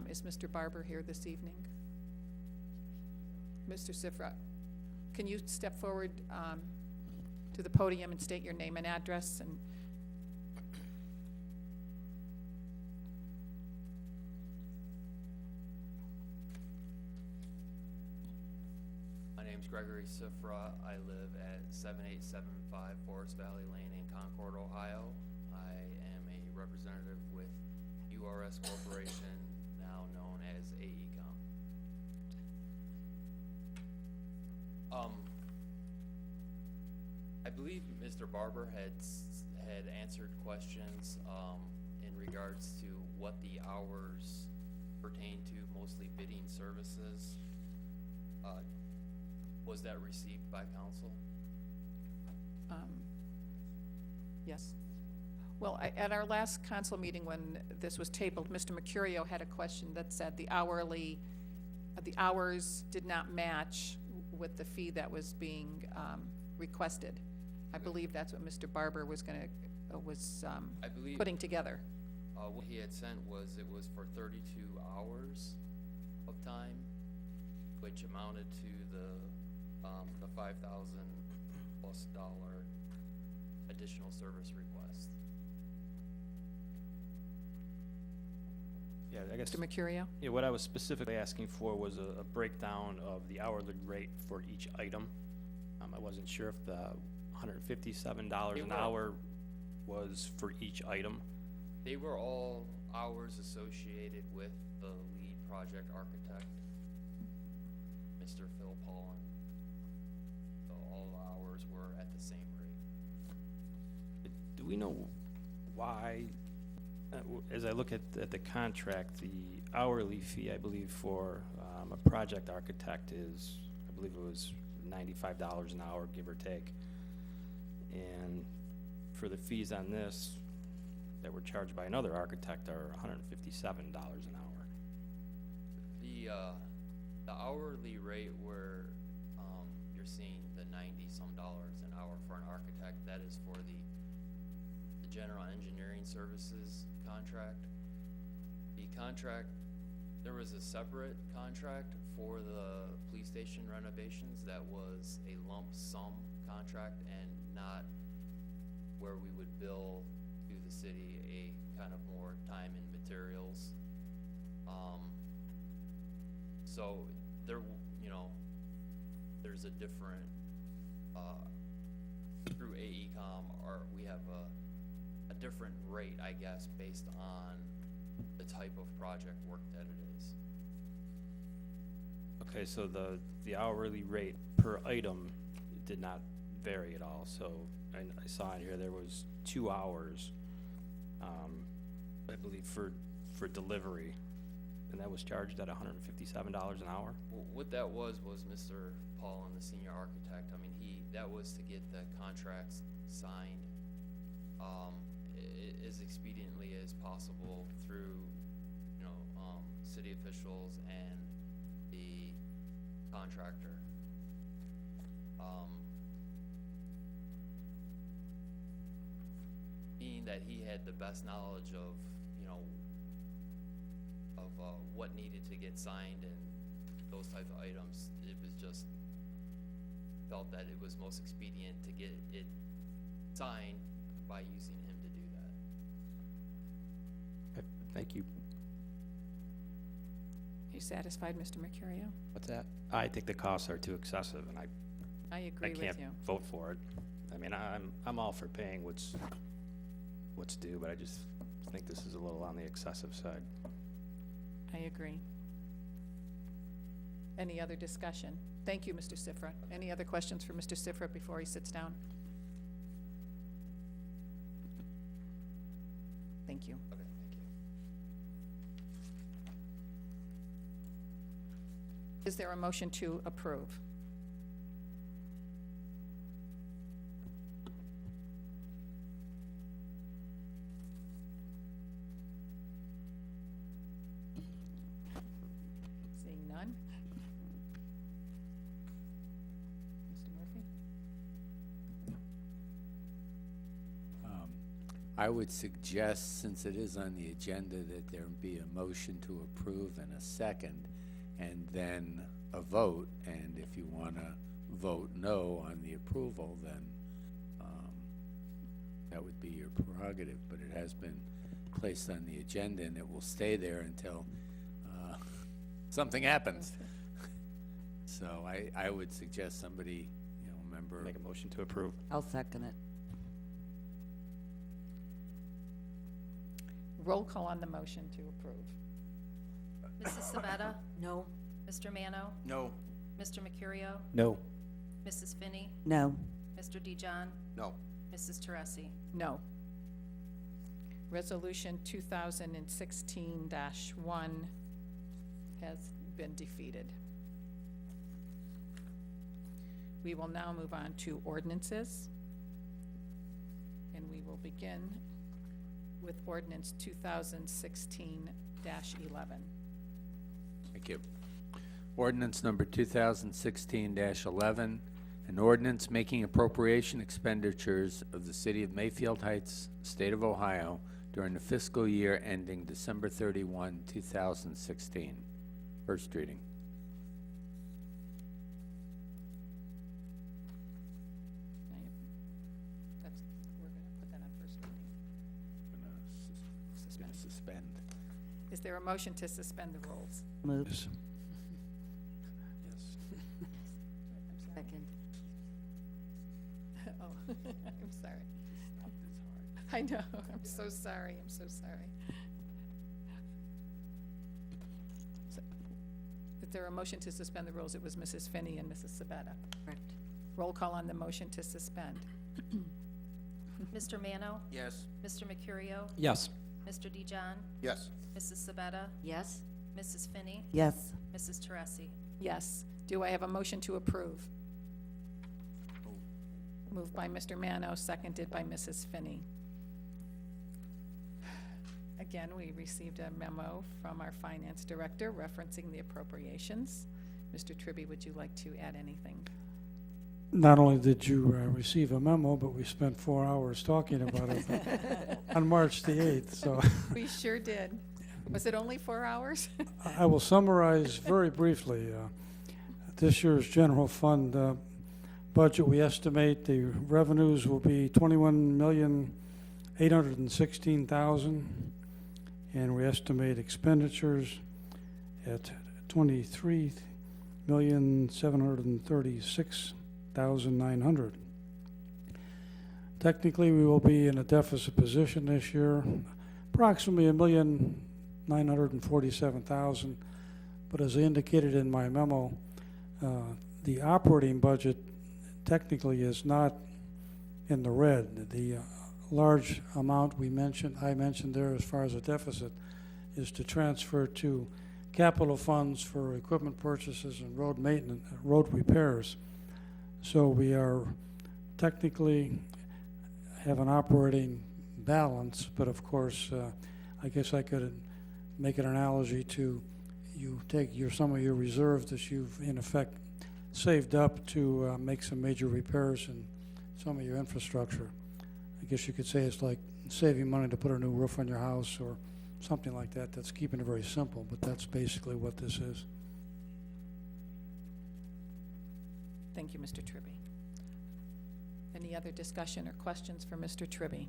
Is Mr. Barber here this evening? Mr. Sifra, can you step forward to the podium and state your name and address? And My name's Gregory Sifra. I live at 7875 Forest Valley Lane in Concord, Ohio. I am a representative with URS Corporation, now known as AECom. I believe Mr. Barber had answered questions in regards to what the hours pertain to, mostly bidding services. Was that received by council? yes. Well, at our last council meeting when this was tabled, Mr. Mercurio had a question that said the hours did not match with the fee that was being requested. I believe that's what Mr. Barber was I believe putting together. what he had sent was it was for 32 hours of time, which amounted to the $5,000+ additional service request. Yeah, I guess, Mr. Mercurio? yeah, what I was specifically asking for was a breakdown of the hourly rate for each item. I wasn't sure if the $157 an hour was for each item. They were all hours associated with the lead project architect, Mr. Phil Paulin. So all the hours were at the same rate. Do we know why, as I look at the contract, the hourly fee, I believe, for a project architect is, I believe it was $95 an hour, give or take. And for the fees on this that were charged by another architect are $157 an hour. The hourly rate where you're seeing the 90-some dollars an hour for an architect, that is for the general engineering services contract. The contract, there was a separate contract for the police station renovations that was a lump sum contract and not where we would bill to the city a kind of more time and materials. So there, there's a different, through AECom, we have a different rate, I guess, based on the type of project work that it is. Okay, so the hourly rate per item did not vary at all, so I saw in here there was 2 hours, I believe, for delivery. and that was charged at $157 an hour. What that was Mr. Paul and the senior architect. I mean, that was to get the contracts signed, as expediently as possible through, city officials and the contractor. Being that he had the best knowledge of, what needed to get signed and those type of items, it was just felt that it was most expedient to get it signed by using him to do that. Okay, thank you. Are you satisfied, Mr. Mercurio? What's that? I think the costs are too excessive, and I I agree with can't you. vote for it. I mean, I'm all for paying what's due, but I just think this is a little on the excessive side. I agree. Any other discussion? Thank you, Mr. Sifra. Any other questions for Mr. Sifra before he sits down? Thank you. Okay, thank you. Is there a motion to approve? Seeing none? Mr. Murphy? I would suggest, since it is on the agenda, that there be a motion to approve and a second, and then a vote, and if you want to vote no on the approval, then that would be your prerogative, but it has been placed on the agenda, and it will stay there until something happens. So I would suggest somebody, member. Make a motion to approve. I'll second it. Roll call on the motion to approve. Mrs. Sabetta? No. Mr. Mano? No. Mr. Mercurio? No. Mrs. Finney? No. Mr. DeJohn? No. Mrs. Teresi? No. Resolution 2016-1 has been defeated. We will now move on to ordinances. And we will begin with ordinance 2016-11. Thank you. Ordinance number 2016-11, an ordinance making appropriation expenditures of the City of Mayfield Heights, State of Ohio, during the fiscal year ending December 31, 2016. First reading. We're going to put that on first reading. Suspend. Is there a motion to suspend the rules? Move. Yes. Second. Oh, I'm sorry. I know, I'm so sorry, I'm so sorry. So, is there a motion to suspend the rules? It was Mrs. Finney and Mrs. Sabetta. Correct. Roll call on the motion to suspend. Mr. Mano? Yes. Mr. Mercurio? Yes. Mr. DeJohn? Yes. Mrs. Sabetta? Yes. Mrs. Finney? Yes. Mrs. Teresi? Yes. Do I have a motion to approve? Moved by Mr. Mano, seconded by Mrs. Finney. Again, we received a memo from our finance director referencing the appropriations. Mr. Tribby, would you like to add anything? Not only did you receive a memo, but we spent 4 hours talking about it on March the 8th, so We sure did. Was it only 4 hours? I will summarize very briefly. This year's general fund budget, we estimate the revenues will be $21,816,000, and we estimate expenditures at $23,736,900. Technically, we will be in a deficit position this year, approximately $1,947,000. But as I indicated in my memo, the operating budget technically is not in the red. The large amount I mentioned there as far as a deficit is to transfer to capital funds for equipment purchases and road maintenance, road repairs. So we are technically have an operating balance, but of course, I guess I could make an analogy to you take some of your reserves that you've in effect saved up to make some major repairs in some of your infrastructure. I guess you could say it's like saving money to put a new roof on your house or something like that. That's keeping it very simple, but that's basically what this is. Thank you, Mr. Tribby. Any other discussion or questions for Mr. Tribby?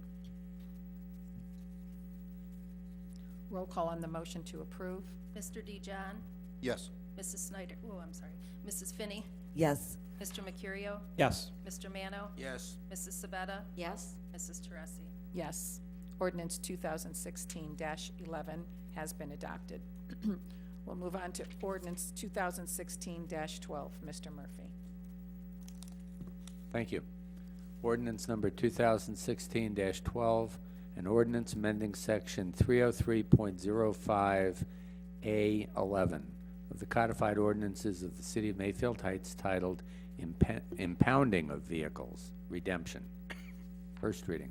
Roll call on the motion to approve. Mr. DeJohn, Yes. Mrs. Snyder, oh, I'm sorry, Mrs. Finney, Yes. Mr. Mercurio, Yes. Mr. Mano, Yes. Mrs. Sabetta, Yes? Mrs. Teresi. Yes. Ordinance 2016-11 has been adopted. We'll move on to ordinance 2016-12. Mr. Murphy. Thank you. Ordinance number 2016-12, an ordinance amending section 303.05A11 of the codified ordinances of the City of Mayfield Heights titled Impounding of Vehicles, Redemption. First reading.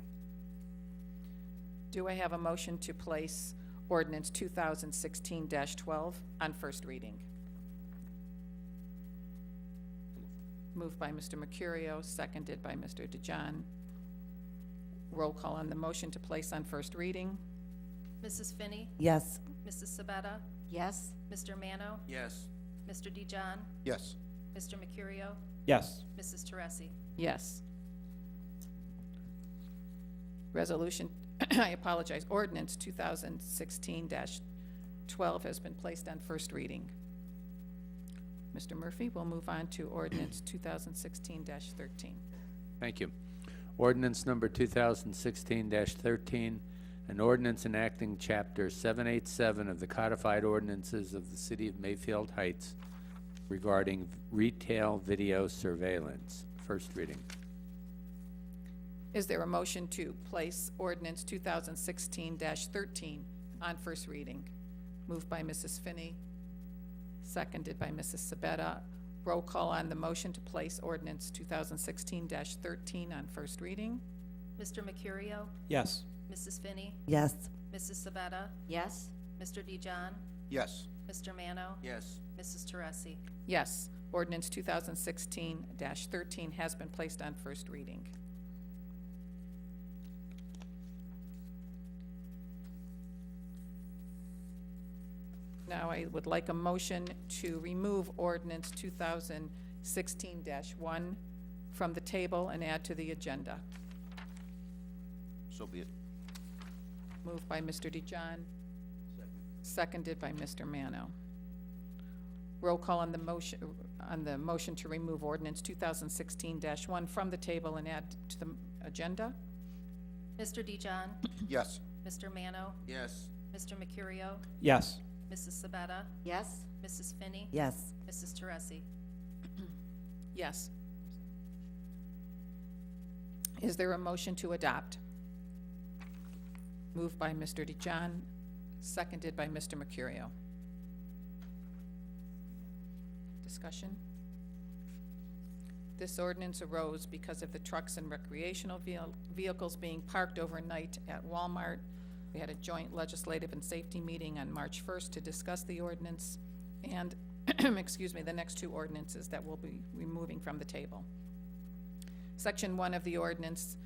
Do I have a motion to place ordinance 2016-12 on first reading? Moved by Mr. Mercurio, seconded by Mr. DeJohn. Roll call on the motion to place on first reading. Mrs. Finney, Yes. Mrs. Sabetta, Yes? Mr. Mano, Yes. Mr. DeJohn, Yes. Mr. Mercurio, Yes. Mrs. Teresi. Yes. Resolution, I apologize, ordinance 2016-12 has been placed on first reading. Mr. Murphy, we'll move on to ordinance 2016-13. Thank you. Ordinance number 2016-13, an ordinance enacting Chapter 787 of the codified ordinances of the City of Mayfield Heights regarding retail video surveillance. First reading. Is there a motion to place ordinance 2016-13 on first reading? Moved by Mrs. Finney, seconded by Mrs. Sabetta. Roll call on the motion to place ordinance 2016-13 on first reading. Mr. Mercurio, Yes. Mrs. Finney, Yes. Mrs. Sabetta, Yes? Mr. DeJohn, Yes. Mr. Mano, Yes. Mrs. Teresi. Yes, ordinance 2016-13 has been placed on first reading. Now I would like a motion to remove ordinance 2016-1 from the table and add to the agenda. So be it. Moved by Mr. DeJohn, seconded by Mr. Mano. Roll call on the motion to remove ordinance 2016-1 from the table and add to the agenda. Mr. DeJohn, Yes. Mr. Mano, Yes. Mr. Mercurio, Yes. Mrs. Sabetta, Yes? Mrs. Finney, Yes. Mrs. Teresi. Yes. Is there a motion to adopt? Moved by Mr. DeJohn, seconded by Mr. Mercurio. Discussion? This ordinance arose because of the trucks and recreational vehicles being parked overnight at Walmart. We had a joint legislative and safety meeting on March 1st to discuss the ordinance and, excuse me, the next two ordinances that we'll be removing from the table. Section 1 of the ordinance,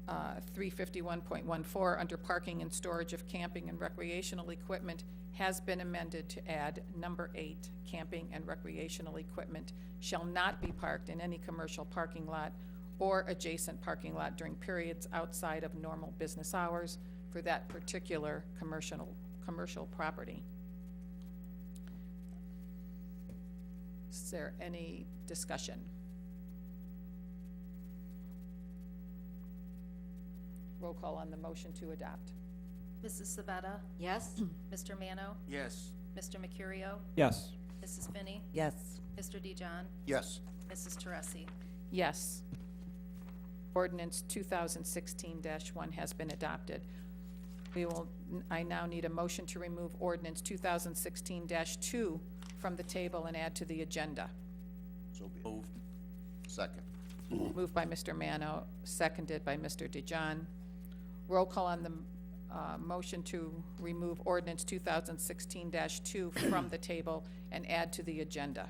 351.14, under parking and storage of camping and recreational equipment, has been amended to add number 8, camping and recreational equipment shall not be parked in any commercial parking lot or adjacent parking lot during periods outside of normal business hours for that particular commercial property. Is there any discussion? Roll call on the motion to adopt. Mrs. Sabetta, Yes? Mr. Mano, Yes. Mr. Mercurio, Yes. Mrs. Finney, Yes. Mr. DeJohn, Yes. Mrs. Teresi. Yes. Ordinance 2016-1 has been adopted. I now need a motion to remove ordinance 2016-2 from the table and add to the agenda. So be it. Moved. Second. Moved by Mr. Mano, seconded by Mr. DeJohn. Roll call on the motion to remove ordinance 2016-2 from the table and add to the agenda.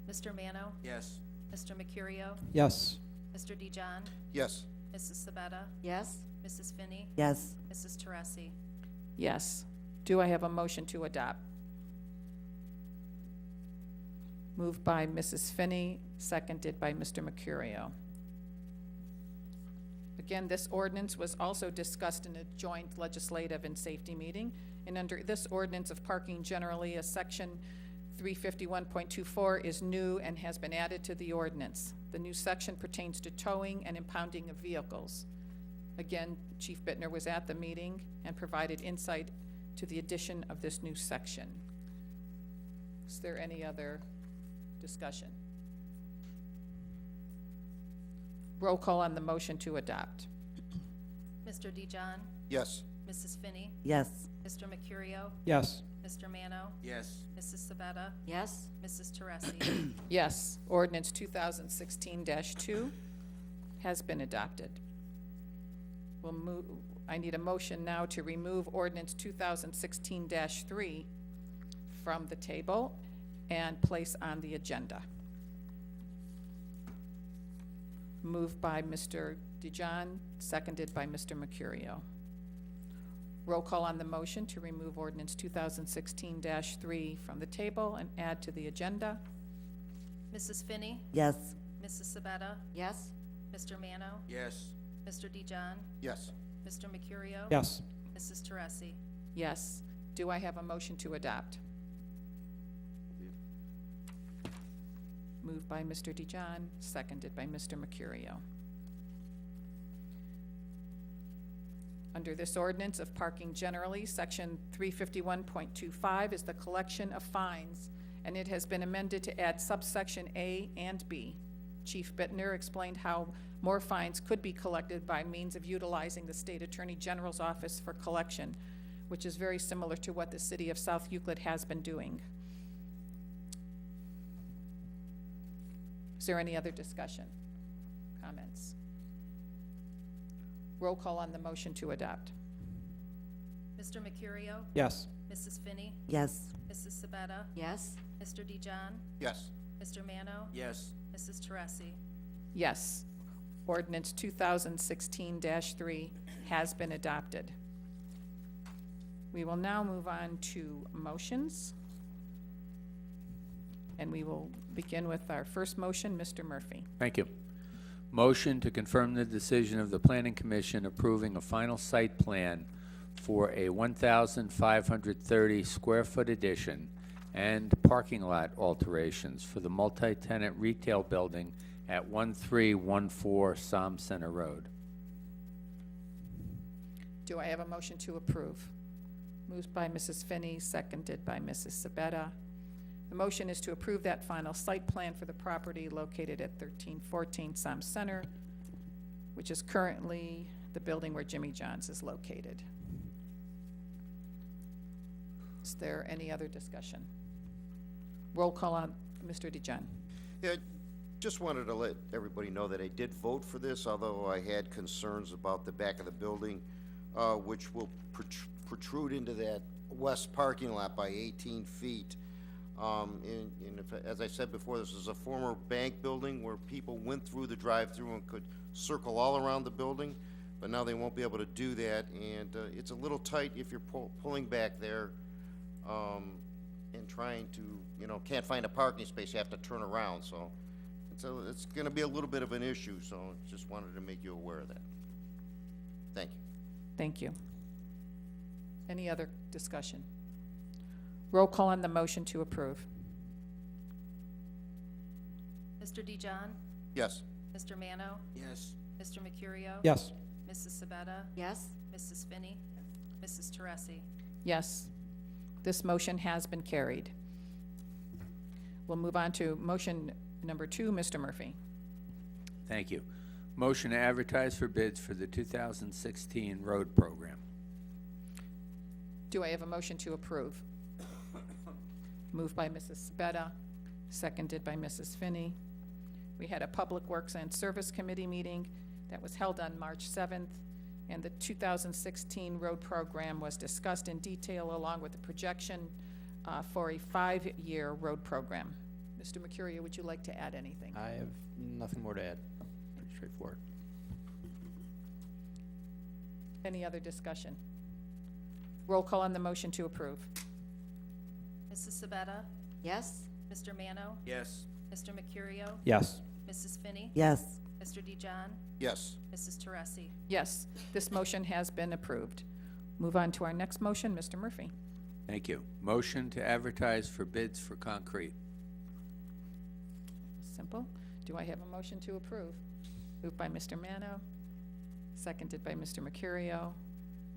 Mr. Mano? Yes. Mr. Mercurio? Yes. Mr. DeJohn? Yes. Mrs. Sabetta? Yes? Mrs. Finney? Yes. Mrs. Teresi? Yes. Do I have a motion to adopt? Moved by Mrs. Finney, seconded by Mr. Mercurio. Again, this ordinance was also discussed in a joint legislative and safety meeting, and under this ordinance of parking generally, a section 351.24 is new and has been added to the ordinance. The new section pertains to towing and impounding of vehicles. Again, Chief Bittner was at the meeting and provided insight to the addition of this new section. Is there any other discussion? Roll call on the motion to adopt. Mr. DeJohn? Yes. Mrs. Finney? Yes. Mr. Mercurio? Yes. Mr. Mano? Yes. Mrs. Sabetta? Yes? Mrs. Teresi? Yes, ordinance 2016-2 has been adopted. We'll move, I need a motion now to remove ordinance 2016-3 from the table and place on the agenda. Moved by Mr. DeJohn, seconded by Mr. Mercurio. Roll call on the motion to remove ordinance 2016-3 from the table and add to the agenda. Mrs. Finney? Yes. Mrs. Sabetta? Yes? Mr. Mano? Yes. Mr. DeJohn? Yes. Mr. Mercurio? Yes. Mrs. Teresi? Yes. Do I have a motion to adopt? Moved by Mr. DeJohn, seconded by Mr. Mercurio. Under this ordinance of parking generally, section 351.25 is the collection of fines, and it has been amended to add subsection A and B. Chief Bittner explained how more fines could be collected by means of utilizing the State Attorney General's office for collection, which is very similar to what the city of South Euclid has been doing. Is there any other discussion? Comments? Roll call on the motion to adopt. Mr. Mercurio? Yes. Mrs. Finney? Yes. Mrs. Sabetta? Yes? Mr. DeJohn? Yes. Mr. Mano? Yes. Mrs. Teresi? Yes. Ordinance 2016-3 has been adopted. We will now move on to motions. And we will begin with our first motion, Mr. Murphy. Thank you. Motion to confirm the decision of the Planning Commission approving a final site plan for a 1,530 square foot addition and parking lot alterations for the multi-tenant retail building at 1314 Som Center Road. Do I have a motion to approve? Moved by Mrs. Finney, seconded by Mrs. Sabetta. The motion is to approve that final site plan for the property located at 1314 Som Center, which is currently the building where Jimmy John's is located. Is there any other discussion? Roll call on Mr. DeJohn. Yeah, just wanted to let everybody know that I did vote for this, although I had concerns about the back of the building, which will protrude into that west parking lot by 18 feet. And if, as I said before, this is a former bank building where people went through the drive-through and could circle all around the building, but now they won't be able to do that, and it's a little tight if you're pulling back there and trying to, can't find a parking space, you have to turn around, so it's going to be a little bit of an issue, so just wanted to make you aware of that. Thank you. Thank you. Any other discussion? Roll call on the motion to approve. Mr. DeJohn? Yes. Mr. Mano? Yes. Mr. Mercurio? Yes. Mrs. Sabetta? Yes? Mrs. Finney? Mrs. Teresi? Yes. This motion has been carried. We'll move on to motion number 2, Mr. Murphy. Thank you. Motion to advertise for bids for the 2016 road program. Do I have a motion to approve? Moved by Mrs. Sabetta, seconded by Mrs. Finney. We had a Public Works and Service Committee meeting that was held on March 7th, and the 2016 road program was discussed in detail along with the projection for a 5-year road program. Mr. Mercurio, would you like to add anything? I have nothing more to add. Pretty straightforward. Any other discussion? Roll call on the motion to approve. Mrs. Sabetta? Yes? Mr. Mano? Yes. Mr. Mercurio? Yes. Mrs. Finney? Yes. Mr. DeJohn? Yes. Mrs. Teresi? Yes, this motion has been approved. Move on to our next motion, Mr. Murphy. Thank you. Motion to advertise for bids for concrete. Simple. Do I have a motion to approve? Moved by Mr. Mano, seconded by Mr. Mercurio.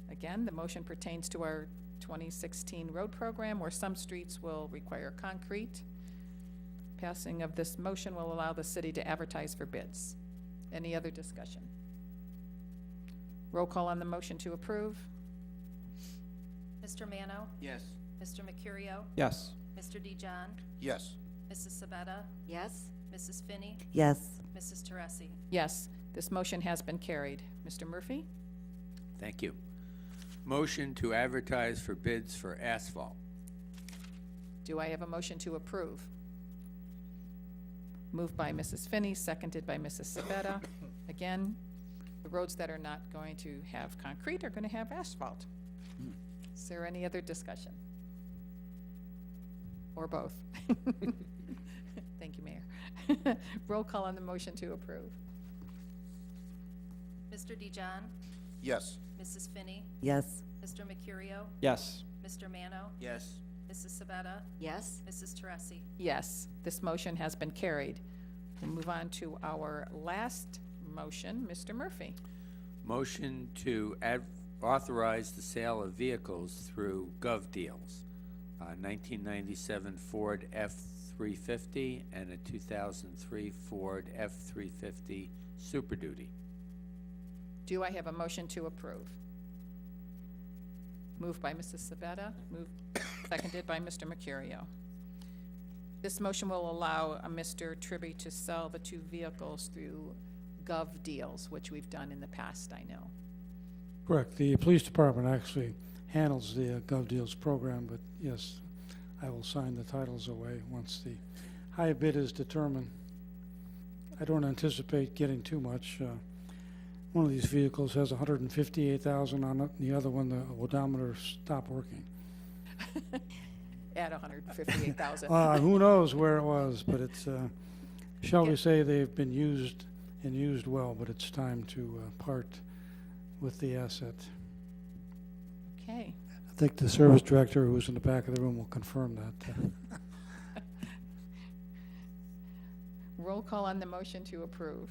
Again, the motion pertains to our 2016 road program where some streets will require concrete. Passing of this motion will allow the city to advertise for bids. Any other discussion? Roll call on the motion to approve. Mr. Mano? Yes. Mr. Mercurio? Yes. Mr. DeJohn? Yes. Mrs. Sabetta? Yes? Mrs. Finney? Yes. Mrs. Teresi? Yes, this motion has been carried. Mr. Murphy? Thank you. Motion to advertise for bids for asphalt. Do I have a motion to approve? Moved by Mrs. Finney, seconded by Mrs. Sabetta. Again, the roads that are not going to have concrete are going to have asphalt. Is there any other discussion? Or both? Thank you, Mayor. Roll call on the motion to approve. Mr. DeJohn? Yes. Mrs. Finney? Yes. Mr. Mercurio? Yes. Mr. Mano? Yes. Mrs. Sabetta? Yes? Mrs. Teresi? Yes, this motion has been carried. We'll move on to our last motion. Mr. Murphy. Motion to authorize the sale of vehicles through Gov Deals. 1997 Ford F-350 and a 2003 Ford F-350 Super Duty. Do I have a motion to approve? Moved by Mrs. Sabetta, seconded by Mr. Mercurio. This motion will allow Mr. Tribby to sell the 2 vehicles through Gov Deals, which we've done in the past, I know. Correct. The police department actually handles the Gov Deals program, but yes, I will sign the titles away once the high bid is determined. I don't anticipate getting too much. One of these vehicles has 158,000 on it, and the other one, the odometer stopped working. At 158,000. Who knows where it was, but it's, shall we say, they've been used and used well, but it's time to part with the asset. Okay. I think the service director, who's in the back of the room, will confirm that. Roll call on the motion to approve.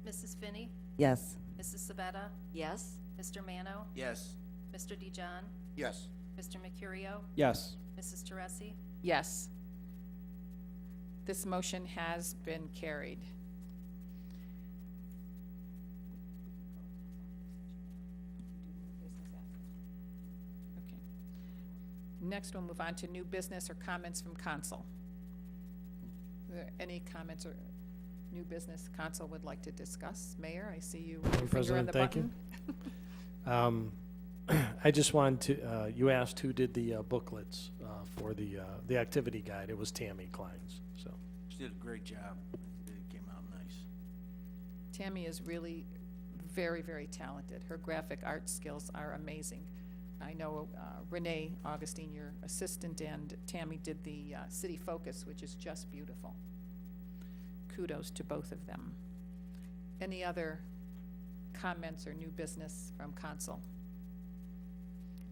Mrs. Finney? Yes. Mrs. Sabetta? Yes? Mr. Mano? Yes. Mr. DeJohn? Yes. Mr. Mercurio? Yes. Mrs. Teresi? Yes. This motion has been carried. Okay. Next, we'll move on to new business or comments from council. Are there any comments or new business council would like to discuss? Mayor, I see you with your finger on the President, thank you. button. I just wanted to, you asked who did the booklets for the activity guide. It was Tammy Kleins, so. She did a great job. It came out nice. Tammy is really very, very talented. Her graphic art skills are amazing. I know Renee Augustine, your assistant, and Tammy did the City Focus, which is just beautiful. Kudos to both of them. Any other comments or new business from council?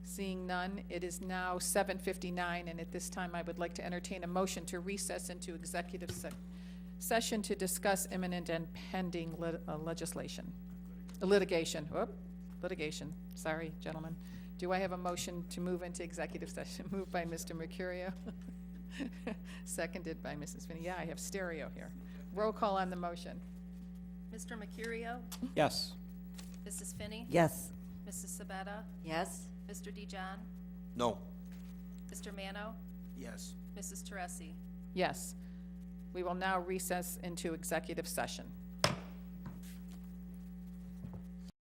Seeing none, it is now 7:59, and at this time I would like to entertain a motion to recess into executive session to discuss imminent and pending litigation. Litigation, sorry, gentlemen. Do I have a motion to move into executive session? Moved by Mr. Mercurio, seconded by Mrs. Finney. Yeah, I have stereo here. Roll call on the motion. Mr. Mercurio? Yes. Mrs. Finney? Yes. Mrs. Sabetta? Yes? Mr. Dijon? No. Mr. Mano? Yes. Mrs. Teresi? Yes. We will now recess into executive session.